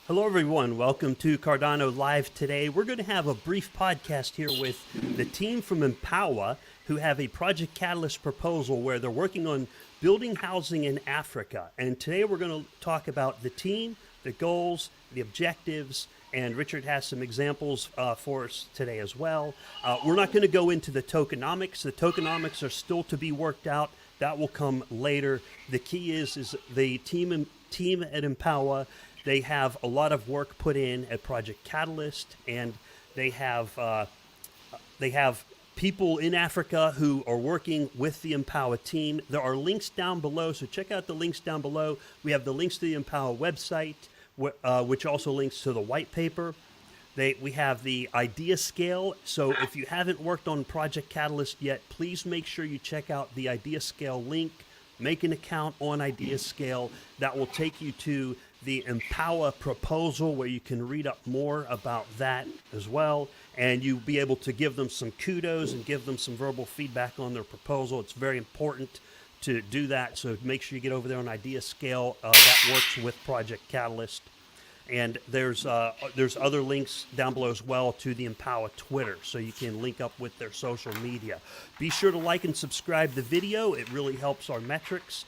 Hello, everyone. Welcome to Cardano Live today. We're going to have a brief podcast here with the team from Empowa, who have a Project Catalyst proposal where they're working on building housing in Africa. And today we're going to talk about the team, the goals, the objectives, and Richard has some examples for us today as well. We're not going to go into the tokenomics. The tokenomics are still to be worked out. That will come later. The key is the team at Empowa. They have a lot of work put in at Project Catalyst, and they have people in Africa who are working with the Empowa team. There are links down below, so check out the links down below. We have the links to the Empowa website, which also links to the white paper. We have the idea scale, so if you haven't worked on Project Catalyst yet, please make sure you check out the idea scale link. Make an account on idea scale. That will take you to the Empowa proposal where you can read up more about that as well. And you'll be able to give them some kudos and give them some verbal feedback on their proposal. It's very important to do that. So make sure you get over there on idea scale. That works with Project Catalyst. And there's other links down below as well to the Empowa Twitter, so you can link up with their social media. Be sure to like and subscribe the video. It really helps our metrics.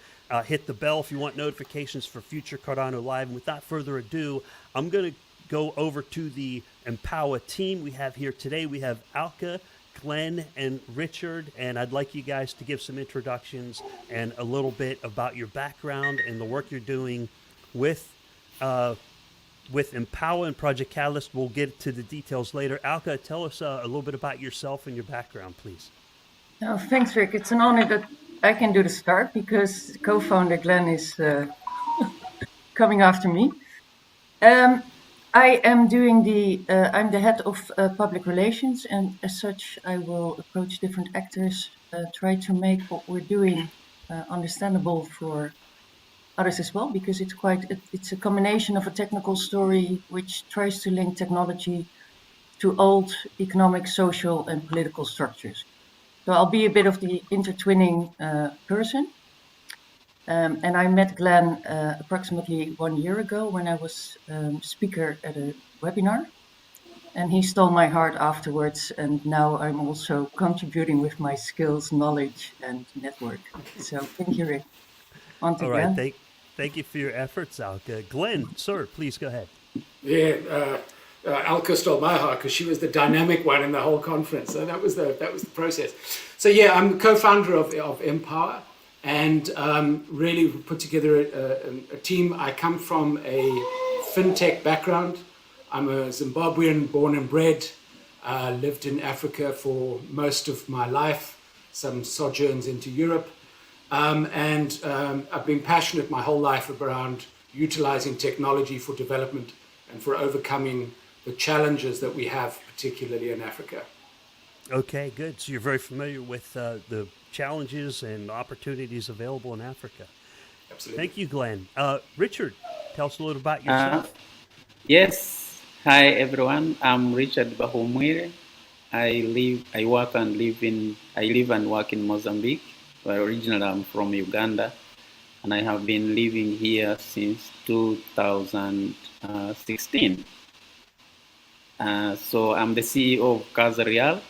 Hit the bell if you want notifications for future Cardano Live. And without further ado, I'm going to go over to the Empowa team we have here today. We have Alka, Glenn, and Richard, and I'd like you guys to give some introductions and a little bit about your background and the work you're doing with Empowa and Project Catalyst. We'll get to the details later. Alka, tell us a little bit about yourself and your background, please. Oh, thanks, Rick. It's an honor that I can do the start because co-founder Glenn is coming after me. I am I'm the head of public relations, and as such, I will approach different actors, try to make what we're doing understandable for others as well, because it's a combination of a technical story which tries to link technology to old economic, social, and political structures. So I'll be a bit of the intertwining person. And I met Glenn approximately 1 year ago when I was speaker at a webinar. And he stole my heart afterwards. And now I'm also contributing with my skills, knowledge, and network. So thank you, Rick. On to Glenn. All right, thank you for your efforts, Alka. Glenn, sir, please go ahead. Yeah, Alka stole my heart because she was the dynamic one in the whole conference. So that was the process. So yeah, I'm co-founder of Empowa, and really put together a team. I come from a fintech background. I'm a Zimbabwean born and bred. Lived in Africa for most of my life. Some sojourns into Europe. And I've been passionate my whole life around utilizing technology for development and for overcoming the challenges that we have, particularly in Africa. Okay, good. So you're very familiar with the challenges and opportunities available in Africa. Absolutely. Thank you, Glenn. Richard, tell us a little about yourself. Yes. Hi, everyone. I'm Richard Bahumwire. I live and work in Mozambique. Well, originally, I'm from Uganda, and I have been living here since 2016. So I'm the CEO of Casa Real,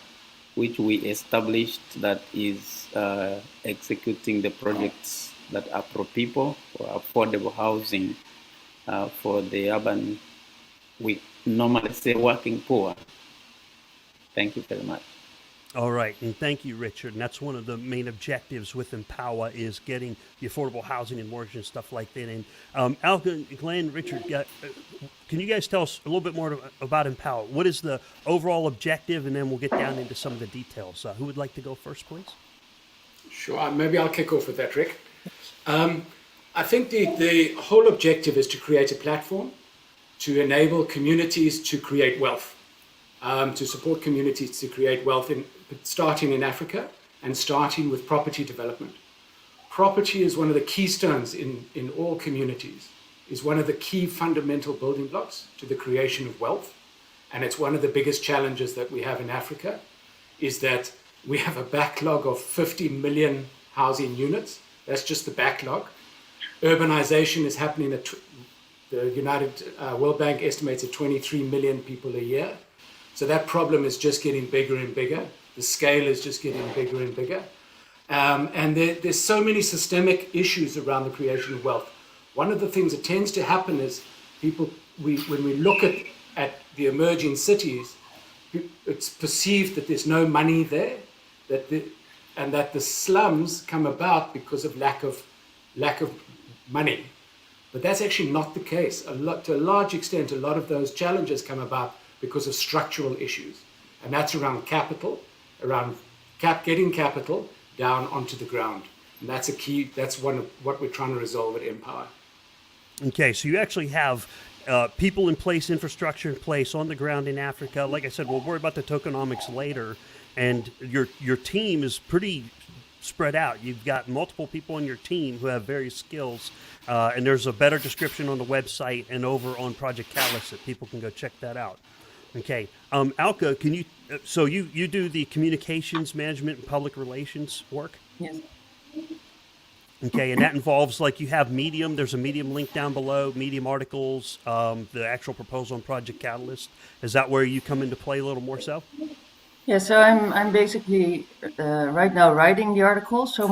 which we established that is executing the projects that are for people, for affordable housing for the urban, we normally say working poor. Thank you very much. All right, and thank you, Richard. And that's one of the main objectives with Empowa is getting the affordable housing and mortgage and stuff like that. And Alka, Glenn, Richard, can you guys tell us a little bit more about Empowa? What is the overall objective? And then we'll get down into some of the details. Who would like to go first, please? Sure, maybe I'll kick off with that, Rick. I think the whole objective is to create a platform to enable communities to create wealth. To support communities to create wealth, starting in Africa and starting with property development. Property is one of the keystones in all communities, is one of the key fundamental building blocks to the creation of wealth. And it's one of the biggest challenges that we have in Africa, is that we have a backlog of 50 million housing units. That's just the backlog. Urbanization is happening at World Bank estimates at 23 million people a year. So that problem is just getting bigger and bigger. The scale is just getting bigger and bigger. And there's so many systemic issues around the creation of wealth. One of the things that tends to happen is when we look at the emerging cities, it's perceived that there's no money there, and that the slums come about because of lack of money. But that's actually not the case. To a large extent, a lot of those challenges come about because of structural issues. And that's around capital, around getting capital down onto the ground. And that's a key, that's one of what we're trying to resolve at Empowa. Okay, so you actually have people in place, infrastructure in place on the ground in Africa. Like I said, we'll worry about the tokenomics later. And your team is pretty spread out. You've got multiple people on your team who have various skills. And there's a better description on the website and over on Project Catalyst that people can go check that out. Okay. Alka, can you, so you do the communications management and public relations work? Yes. Okay, and that involves, like, you have Medium. There's a Medium link down below, Medium articles, the actual proposal on Project Catalyst. Is that where you come into play a little more so? Yeah, so I'm basically right now writing the article. So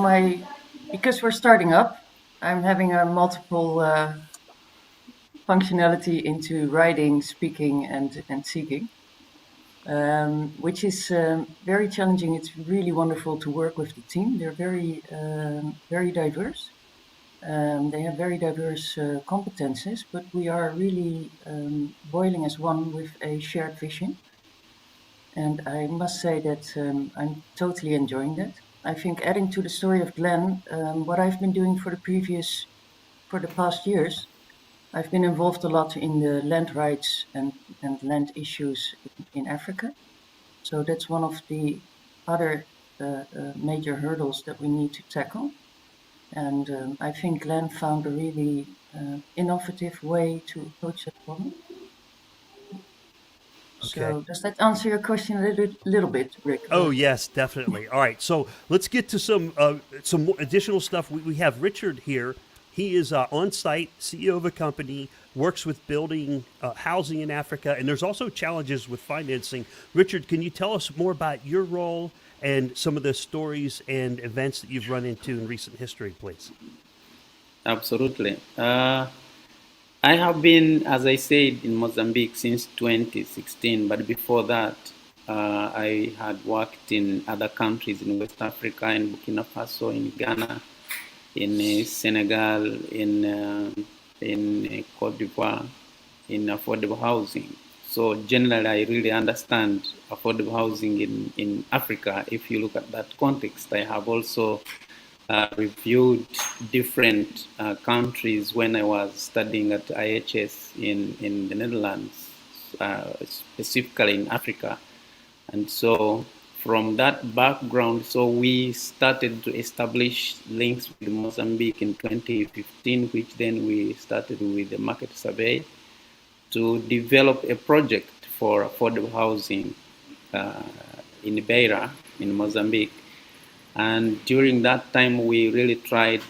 because we're starting up, I'm having a multiple functionality into writing, speaking, and seeking, which is very challenging. It's really wonderful to work with the team. They're very diverse. They have very diverse competences, but we are really boiling as one with a shared vision. And I must say that I'm totally enjoying that. I think adding to the story of Glenn, what I've been doing for the past years, I've been involved a lot in the land rights and land issues in Africa. So that's one of the other major hurdles that we need to tackle. And I think Glenn found a really innovative way to approach that problem. Okay. So does that answer your question a little bit, Rick? Oh, yes, definitely. All right, so let's get to some more additional stuff. We have Richard here. He is on-site, CEO of a company, works with building housing in Africa, and there's also challenges with financing. Richard, can you tell us more about your role and some of the stories and events that you've run into in recent history, please? Absolutely. I have been, as I said, in Mozambique since 2016, but before that, I had worked in other countries in West Africa, in Burkina Faso, in Ghana, in Senegal, in Cote d'Ivoire, in affordable housing. So generally, I really understand affordable housing in Africa. If you look at that context, I have also reviewed different countries when I was studying at IHS in the Netherlands, specifically in Africa. And so from that background, so we started to establish links with Mozambique in 2015, which then we started with the market survey to develop a project for affordable housing in Beira, in Mozambique. And during that time, we really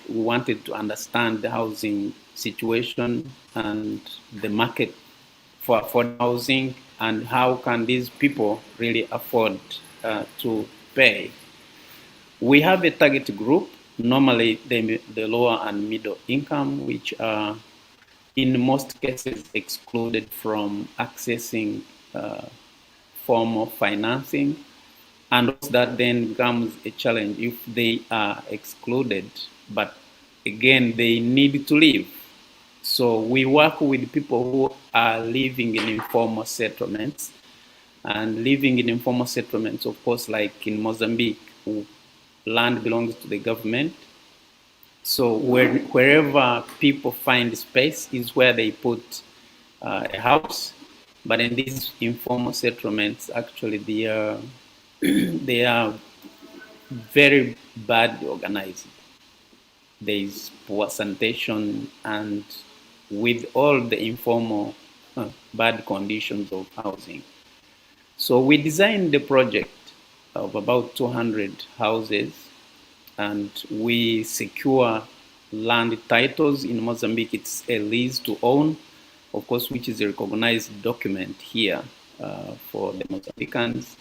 wanted to understand the housing situation and the market for affordable housing and how can these people really afford to pay. We have a target group, normally the lower and middle income, which are in most cases excluded from accessing formal financing. And that then becomes a challenge if they are excluded, but again, they need to live. So we work with people who are living in informal settlements. And living in informal settlements, of course, like in Mozambique, land belongs to the government. So wherever people find space is where they put a house. But in these informal settlements, actually, they are very badly organized. There is poor sanitation and with all the informal bad conditions of housing. So we designed the project of about 200 houses and we secure land titles. In Mozambique, it's a lease to own. of course, which is a recognized document here for the Mozambicans.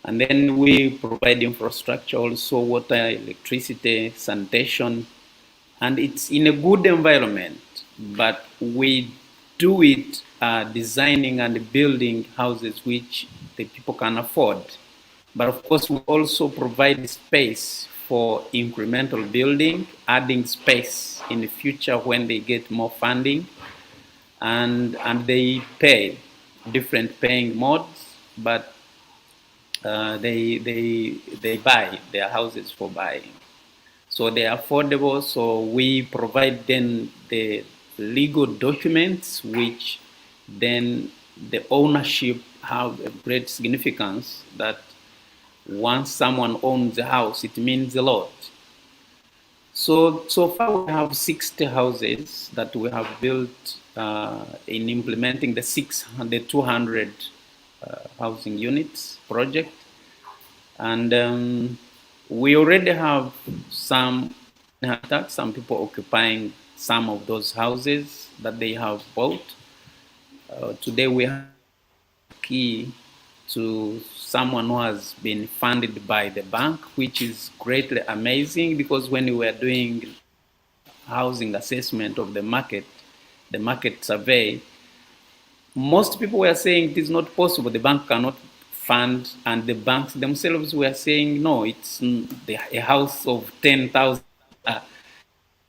And then we provide infrastructure also, water, electricity, sanitation, and it's in a good environment, but we do it designing and building houses which the people can afford. But of course, we also provide space for incremental building, adding space in the future when they get more funding, and they pay different paying modes, but they buy their houses for buying. So they are affordable. So we provide then the legal documents, which then the ownership have a great significance. That once someone owns a house, it means a lot. So far we have 60 houses that we have built in implementing the 200 housing units project, and we already have some people occupying some of those houses that they have bought. Today we have key to someone who has been funded by the bank, which is greatly amazing, because when we were doing housing assessment of the market survey, most people were saying it is not possible, the bank cannot fund, and the banks themselves were saying, no, it's a house of 10,000,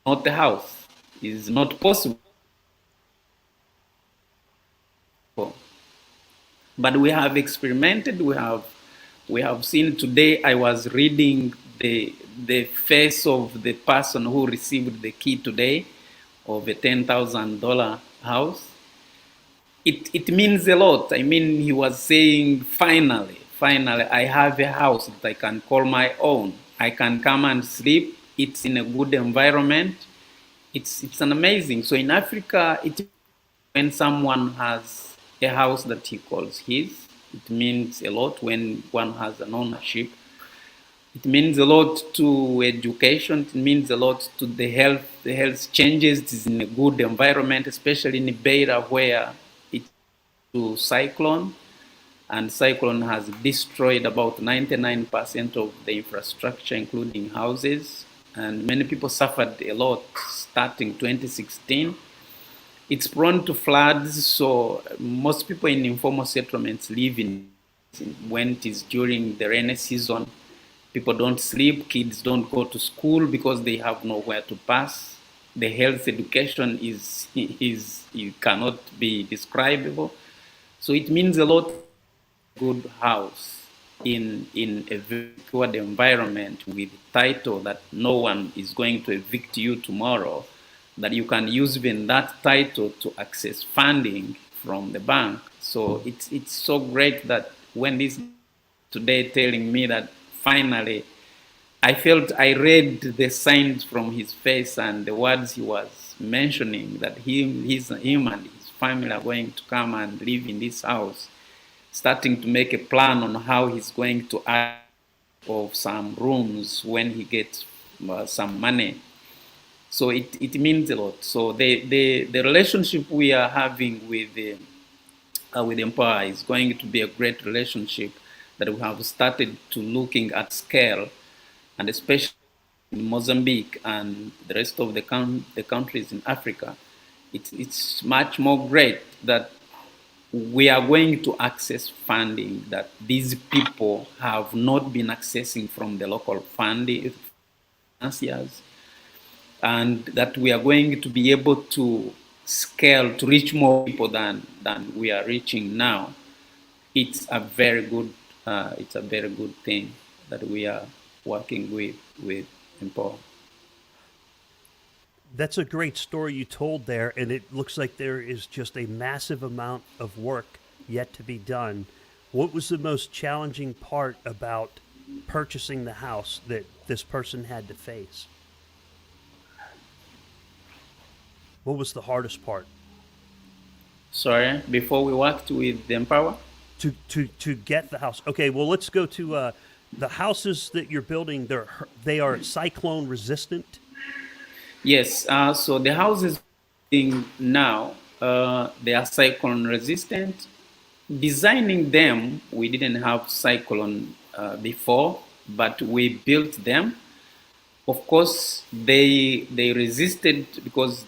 not a house, is not possible. But we have experimented, we have seen. Today I was reading the face of the person who received the key today of a $10,000 house. It means a lot. I mean, he was saying, finally, I have a house that I can call my own. I can come and sleep. It's in a good environment. It's an amazing. So in Africa, when someone has a house that he calls his, it means a lot. When one has an ownership, it means a lot to education. It means a lot to the health. The health changes. It is in a good environment, especially in Beira, where it's to Cyclone, and Cyclone has destroyed about 99% of the infrastructure, including houses, and many people suffered a lot starting 2016. It's prone to floods, so most people in informal settlements live in when it is during the rainy season. People don't sleep, kids don't go to school because they have nowhere to pass. The health education is it cannot be describable. So it means a lot. Good house in a very good environment with title that no one is going to evict you tomorrow, that you can use even that title to access funding from the bank. So it's so great that when this today telling me that finally, I read the signs from his face and the words he was mentioning, that him and his family are going to come and live in this house, starting to make a plan on how he's going to add of some rooms when he gets some money. So it means a lot. So the relationship we are having with Empowa is going to be a great relationship that we have started to looking at scale, and especially in Mozambique and the rest of the countries in Africa. It's much more great that we are going to access funding that these people have not been accessing from the local financiers, and that we are going to be able to scale to reach more people than we are reaching now. It's a very good thing that we are working with Empowa. That's a great story you told there, and it looks like there is just a massive amount of work yet to be done. What was the most challenging part about purchasing the house that this person had to face? What was the hardest part? Sorry, before we worked with Empowa? To get the house. Okay, well, let's go to the houses that you're building. They are cyclone resistant. Yes, so the houses now, they are cyclone resistant. Designing them, we didn't have Cyclone before, but we built them. Of course, they resisted because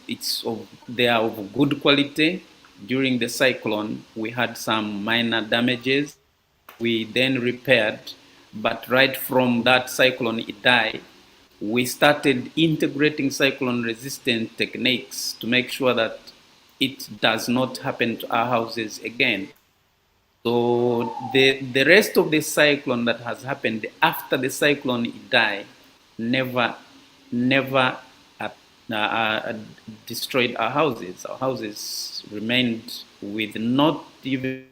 they are of good quality. During the cyclone, we had some minor damages. We then repaired, but right from that cyclone, it died. We started integrating cyclone-resistant techniques to make sure that it does not happen to our houses again. So the rest of the cyclone that has happened after the cyclone died never destroyed our houses. Our houses remained with not even,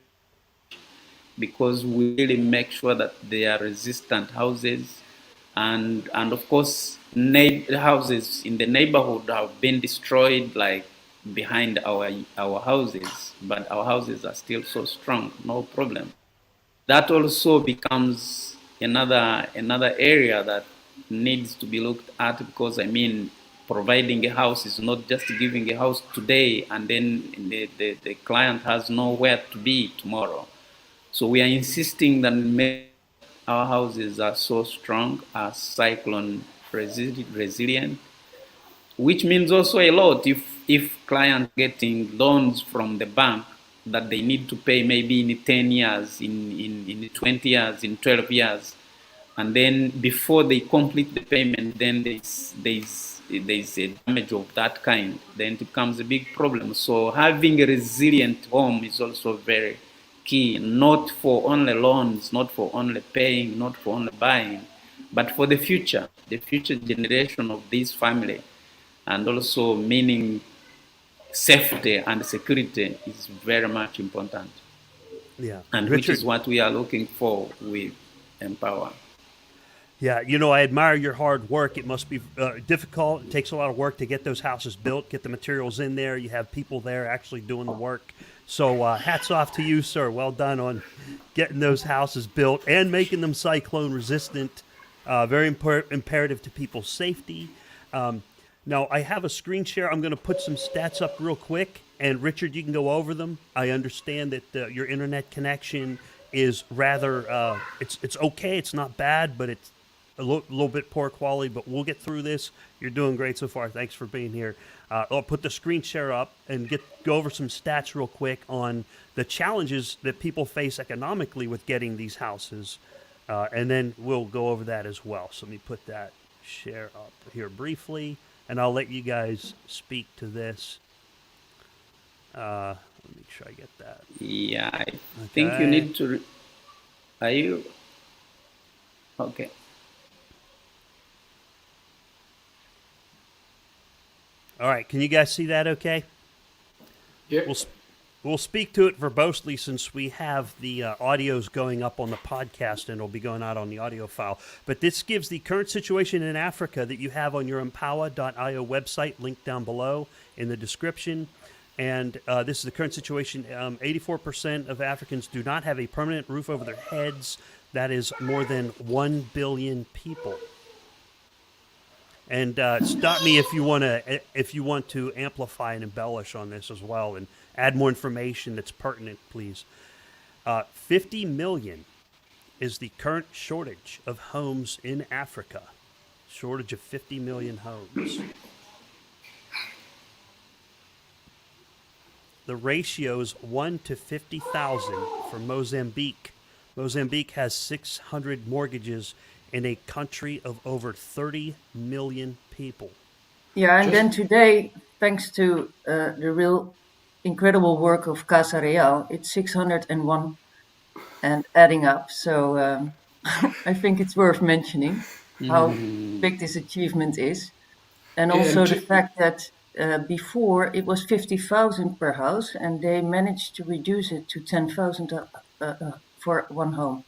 because we really make sure that they are resistant houses, and of course houses in the neighborhood have been destroyed, like behind our houses, but our houses are still so strong, no problem. That also becomes another area that needs to be looked at, because I mean, providing a house is not just giving a house today and then the client has nowhere to be tomorrow. So we are insisting that our houses are so strong, are cyclone resilient, which means also a lot if clients getting loans from the bank that they need to pay maybe in 10 years, in 20 years, in 12 years, and then before they complete the payment, then there's a damage of that kind, then it becomes a big problem. So having a resilient home is also very key, not for only loans, not for only paying, not for only buying, but for the future generation of this family. And also meaning safety and security is very much important. Yeah. And Richard, which is what we are looking for with Empowa. yeah, you know, I admire your hard work. It must be difficult. It takes a lot of work to get those houses built, get the materials in there. You have people there actually doing the work. So hats off to you, sir. Well done on getting those houses built and making them cyclone resistant. Very imperative to people's safety. Now, I have a screen share. I'm going to put some stats up real quick. And Richard, you can go over them. I understand that your internet connection is rather, it's okay. It's not bad, but it's a little bit poor quality, but we'll get through this. You're doing great so far. Thanks for being here. I'll put the screen share up and go over some stats real quick on the challenges that people face economically with getting these houses, and then we'll go over that as well. So let me put that share up here briefly, and I'll let you guys speak to this. Let me make sure I get that. Yeah, I think you need to. Are you okay? All right, can you guys see that okay? Yeah. We'll speak to it verbosely since we have the audios going up on the podcast and it'll be going out on the audio file. But this gives the current situation in Africa that you have on your Empowa.io website, linked down below in the description. And this is the current situation. 84% of Africans do not have a permanent roof over their heads. That is more than 1 billion people. And stop me if you want to amplify and embellish on this as well, and add more information that's pertinent, please. 50 million is the current shortage of homes in Africa. Shortage of 50 million homes. The ratio is 1 to 50,000 for Mozambique. Mozambique has 600 mortgages in a country of over 30 million people. Yeah, and then today, thanks to the real incredible work of Casa Real, it's 601 and adding up. So I think it's worth mentioning how big this achievement is. And also the fact that before it was 50,000 per house, and they managed to reduce it to 10,000 for one home.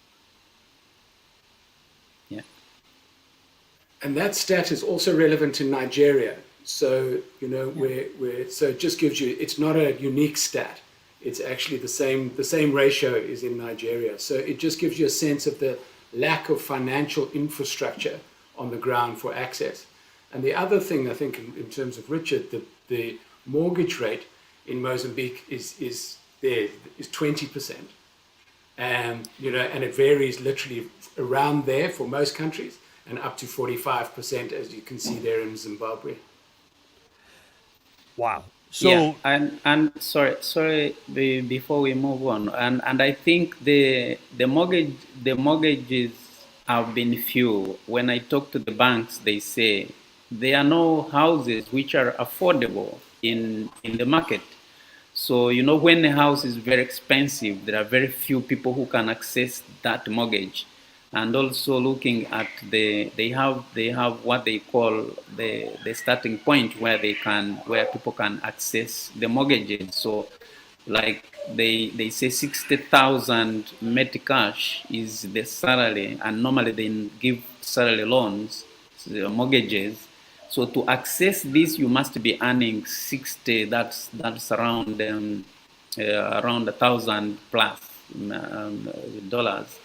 Yeah. And that stat is also relevant in Nigeria. So, you know, so it just gives you, it's not a unique stat. It's actually the same ratio is in Nigeria. So it just gives you a sense of the lack of financial infrastructure on the ground for access. And the other thing, I think, in terms of Richard, the mortgage rate in Mozambique is 20%. You know, and it varies literally around there for most countries, and up to 45%, as you can see there in Zimbabwe. Wow. Yeah, So and sorry, before we move on, and I think the mortgages have been few. When I talk to the banks, they say there are no houses which are affordable in the market. So, you know, when a house is very expensive, there are very few people who can access that mortgage. And also looking at they have what they call the starting point where people can access the mortgages. So, like they say 60,000 met cash is the salary, and normally they give salary loans, mortgages. So to access this, you must be earning 60. That's around 1,000 plus dollars.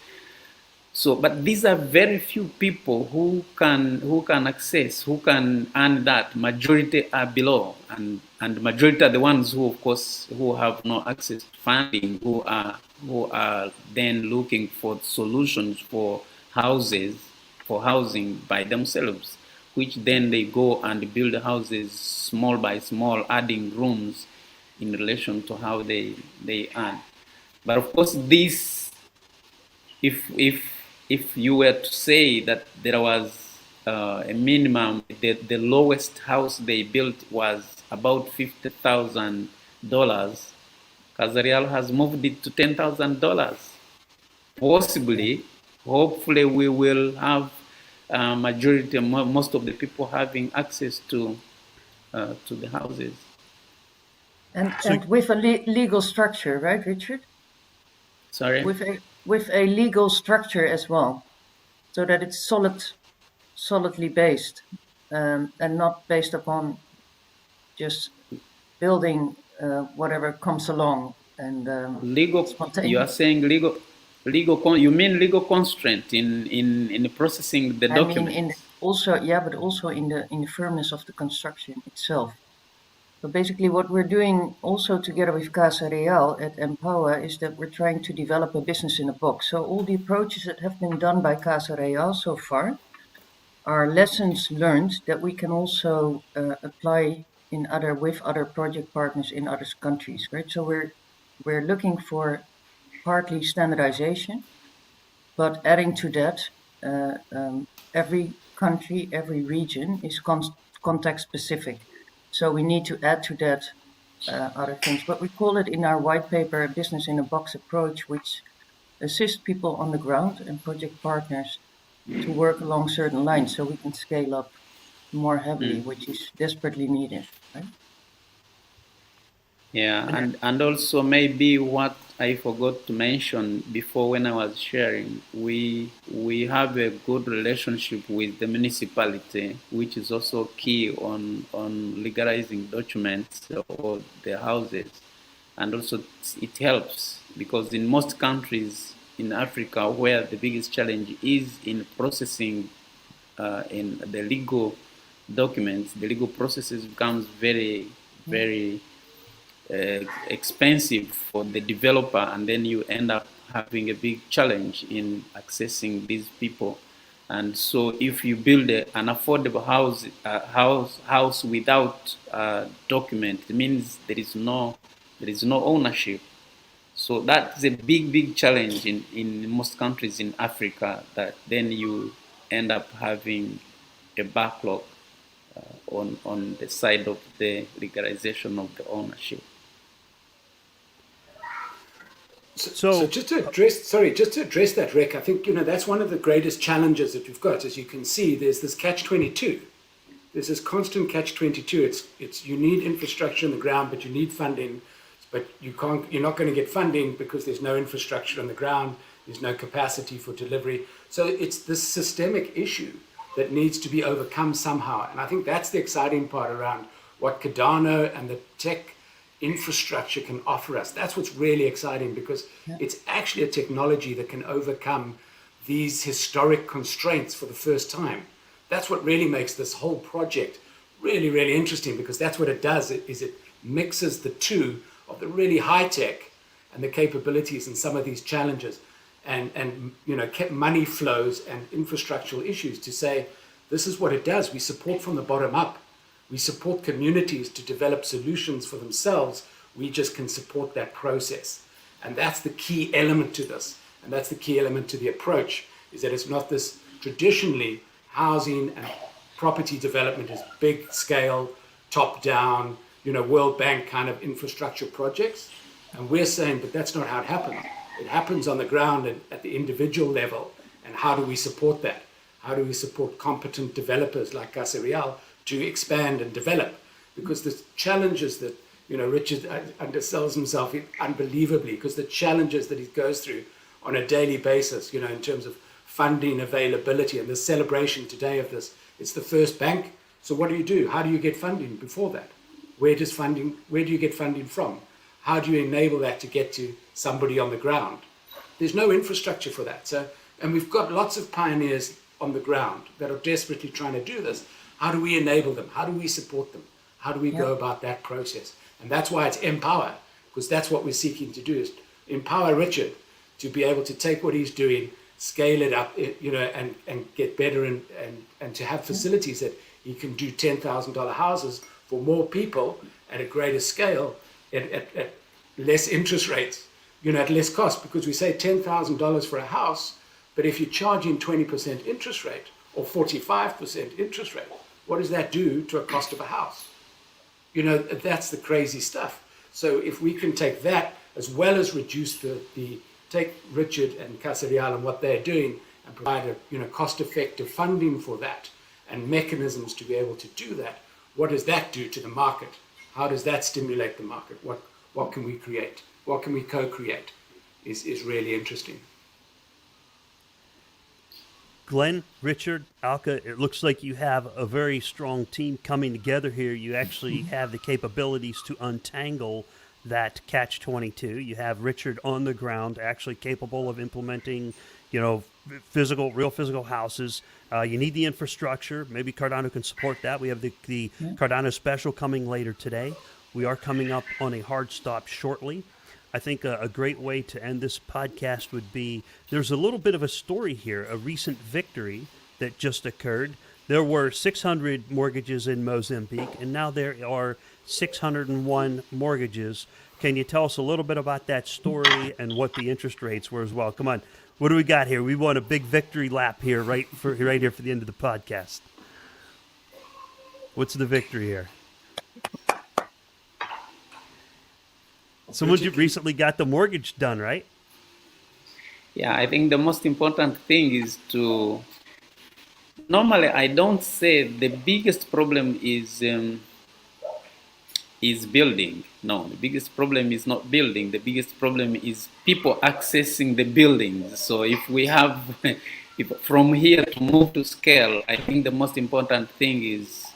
So, but these are very few people who can access, who can earn that. Majority are below, and majority are the ones who, of course, who have no access to funding, who are then looking for solutions for housing by themselves, which then they go and build houses small by small, adding rooms in relation to how they earn. But of course, this if you were to say that there was a minimum, the lowest house they built was about $50,000. Casarial has moved it to $10,000. Possibly, hopefully, we will have majority, most of the people having access to the houses. And So- with a legal structure, right, Richard? Sorry. With a legal structure as well, so that it's solidly based, and not based upon just building whatever comes along and Legal. You are saying legal. You mean legal constraint in processing the I documents? mean, but also in the firmness of the construction itself. So basically, what we're doing also together with Casa Real at Empowa is that we're trying to develop a business in a box. So all the approaches that have been done by Casa Real so far are lessons learned that we can also apply with other project partners in other countries, right? So we're looking for partly standardization, but adding to that, every country, every region is context specific. So we need to add to that other things. But we call it in our white paper a business in a box approach, which assists people on the ground and project partners to work along certain lines so we can scale up more heavily, which is desperately needed, right? Yeah, and also maybe what I forgot to mention before when I was sharing, we have a good relationship with the municipality, which is also key on legalizing documents or the houses, and also it helps because in most countries in Africa, where the biggest challenge is in processing in the legal documents, the legal processes becomes very expensive for the developer, and then you end up having a big challenge in accessing these people. And so, if you build an affordable house without document, it means there is no ownership. So that's a big challenge in most countries in Africa. That then you end up having a backlog on the side of the legalization of the ownership. So just to address that, Rick, I think, you know, that's one of the greatest challenges that we've got. As you can see, there's this catch-22. There's this constant catch-22. It's you need infrastructure on the ground, but you need funding, but you're not going to get funding because there's no infrastructure on the ground. There's no capacity for delivery. So it's this systemic issue that needs to be overcome somehow. And I think that's the exciting part around what Cardano and the tech infrastructure can offer us. That's what's really exciting, because it's actually a technology that can overcome these historic constraints for the first time. That's what really makes this whole project really interesting, because that's what it does. It mixes the two of the really high tech and the capabilities and some of these challenges and money flows and infrastructural issues to say, this is what it does. We support from the bottom up. We support communities to develop solutions for themselves. We just can support that process. And that's the key element to this. And that's the key element to the approach, is that it's not this traditionally housing and property development is big scale, top down, World Bank kind of infrastructure projects. And we're saying, but that's not how it happens. It happens on the ground and at the individual level. And how do we support that? How do we support competent developers like Casa Real to expand and develop? Because the challenges that, Richard undersells himself unbelievably, because the challenges that he goes through on a daily basis, in terms of funding availability, and the celebration today of this, it's the first bank. So what do? How do you get funding before that? Where do you get funding from? How do you enable that to get to somebody on the ground? There's no infrastructure for that. And we've got lots of pioneers on the ground that are desperately trying to do this. How do we enable them? How do we support them? How do we go about that process? And that's why it's Empower, because that's what we're seeking to do, is empower Richard to be able to take what he's doing, scale it up, and get better and to have facilities that he can do $10,000 houses for more people at a greater scale at less interest rates, at less cost, because we say $10,000 for a house, but if you're charging 20% interest rate or 45% interest rate, what does that do to a cost of a house? That's the crazy stuff. So if we can take that as well as reduce take Richard and Casa Real and what they're doing and provide a cost-effective funding for that and mechanisms to be able to do that, what does that do to the market? How does that stimulate the market? What can we create? What can we co-create is really interesting. Glenn, Richard, Alka, it looks like you have a very strong team coming together here. You actually have the capabilities to untangle that catch-22. You have Richard on the ground, actually capable of implementing, real physical houses. You need the infrastructure. Maybe Cardano can support that. We have the Cardano special coming later today. We are coming up on a hard stop shortly. I think a great way to end this podcast would be, there's a little bit of a story here, a recent victory that just occurred. There were 600 mortgages in Mozambique, and now there are 601 mortgages. Can you tell us a little bit about that story and what the interest rates were as well? Come on. What do we got here? We won a big victory lap here, right here for the end of the podcast. What's the victory here? Someone recently got the mortgage done, right? Yeah, I think the most important thing is to... Normally, I don't say the biggest problem is building. No, the biggest problem is not building. The biggest problem is people accessing the buildings. So if we have, from here to move to scale, I think the most important thing is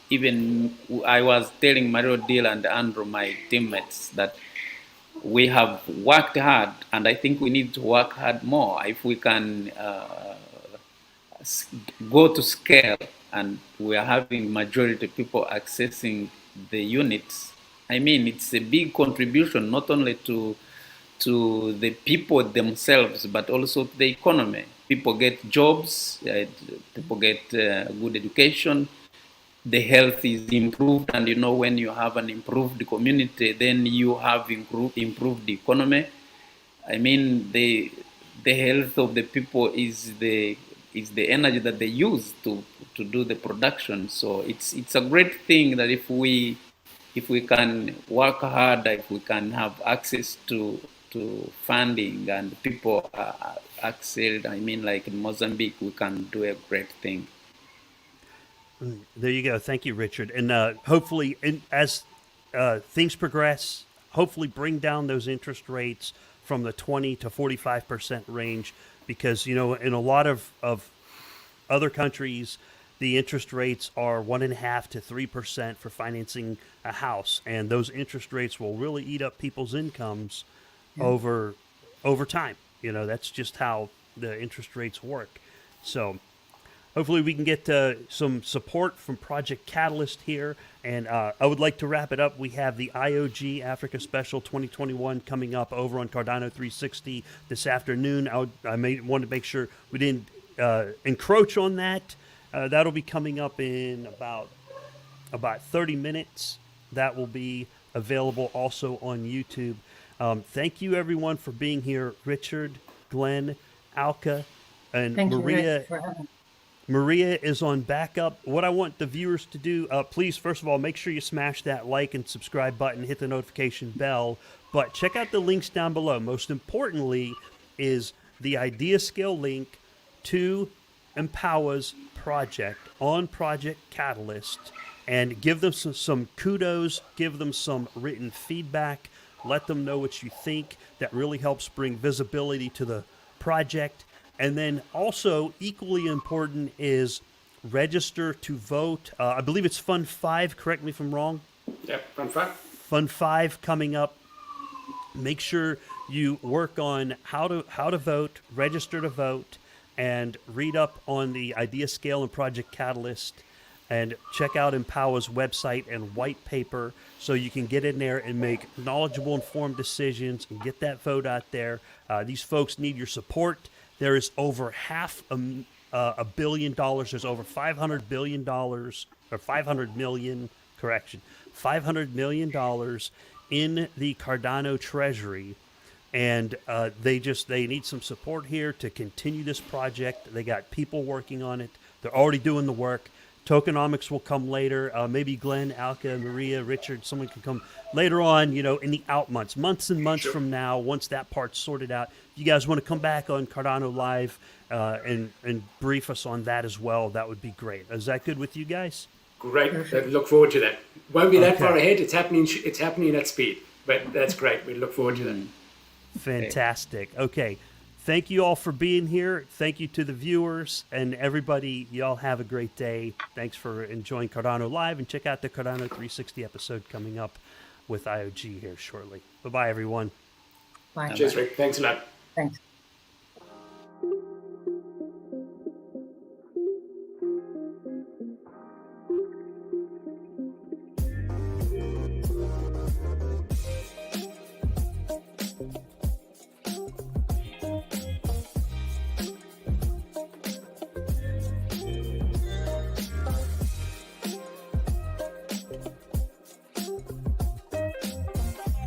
even, I was telling Mario Deal and Andrew, my teammates, that we have worked hard, and I think we need to work hard more. If we can go to scale, and we are having majority of people accessing the units, I mean, it's a big contribution not only to the people themselves, but also to the economy. People get jobs, people get good education, the health is improved, and when you have an improved community, then you have improved the economy. I mean, the health of the people is the energy that they use to do the production. So it's a great thing that if we can work hard, if we can have access to funding and people access, I mean, like in Mozambique, we can do a great thing. There you go. Thank you, Richard. And hopefully, as things progress, hopefully bring down those interest rates from the 20 to 45% range, because, in a lot of other countries, the interest rates are 1.5% to 3% for financing a house. And those interest rates will really eat up people's incomes over time. That's just how the interest rates work. So hopefully we can get some support from Project Catalyst here. And I would like to wrap it up. We have the IOG Africa Special 2021 coming up over on Cardano 360 this afternoon. I want to make sure we didn't encroach on that. That'll be coming up in about 30 minutes. That will be available also on YouTube. Thank you, everyone, for being here. Richard, Glenn, Alka, and Thank Maria. you, Rick, for having me. Maria is on backup. What I want the viewers to do, please, first of all, make sure you smash that like and subscribe button, hit the notification bell, but check out the links down below. Most importantly is the Idea Scale link to Empowa's project on Project Catalyst, and give them some kudos, give them some written feedback, let them know what you think. That really helps bring visibility to the project. And then also equally important is register to vote. I believe it's Fund 5, correct me if I'm wrong. Yep, Fund 5. Fund 5 coming up. Make sure you work on how to vote, register to vote, and read up on the Idea Scale and Project Catalyst, and check out Empowa's website and white paper so you can get in there and make knowledgeable, informed decisions and get that vote out there. These folks need your support. There is over $500 billion. There's over $500 billion, or 500 million, correction, $500 million in the Cardano treasury. And they need some support here to continue this project. They got people working on it. They're already doing the work. Tokenomics will come later. Maybe Glenn, Alka, Maria, Richard, someone can come later on, in the out months and months from now, once that part's sorted out. If you guys want to come back on Cardano Live and brief us on that as well, that would be great. Is that good with you guys? Great. I look forward to that. Won't be that Okay. far ahead. It's happening at speed. But that's great. We look forward to that. Fantastic. Okay. Thank you all for being here. Thank you to the viewers and everybody. Y'all have a great day. Thanks for enjoying Cardano Live, and check out the Cardano 360 episode coming up with IOG here shortly. Bye-bye, everyone. Bye. Cheers, Rick. Thanks a lot. Thanks.